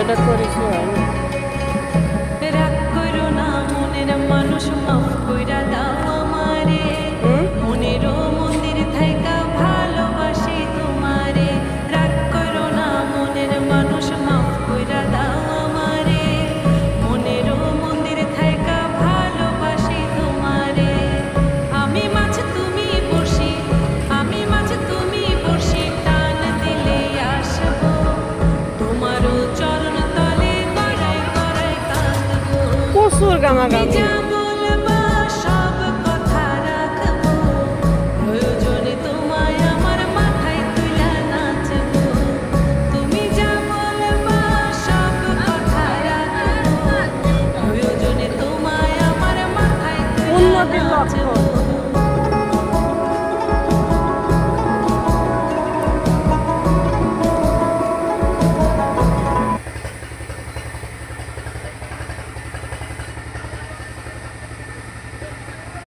এটা করিস রাগ করো না মনের মানুষ মাফ কইরা দাও আমারে মনেরও মন্দির থাইকা ভালোবাসি তোমারে রাগ করো না মনের মানুষ মাফ কইরা দাও আমারে মনেরও মন্দির থাইকা ভালোবাসি তোমারে আমি মাছ তুমি বসি আমি মাছ তুমি বসি টান দিলে আসবো তোমারও চরণ তলে গড়াই গড়াই কাঁদবো প্রচুর গামাগামি যা বলবা সব কথা রাখবো প্রয়োজনে তোমায় আমার মাথায় তুইলা নাচবো তুমি যা বলবা সব কথা রাখবো প্রয়োজনে তোমায় আমার মাথায় তুইলা উন্নতির লক্ষ্য নাচবো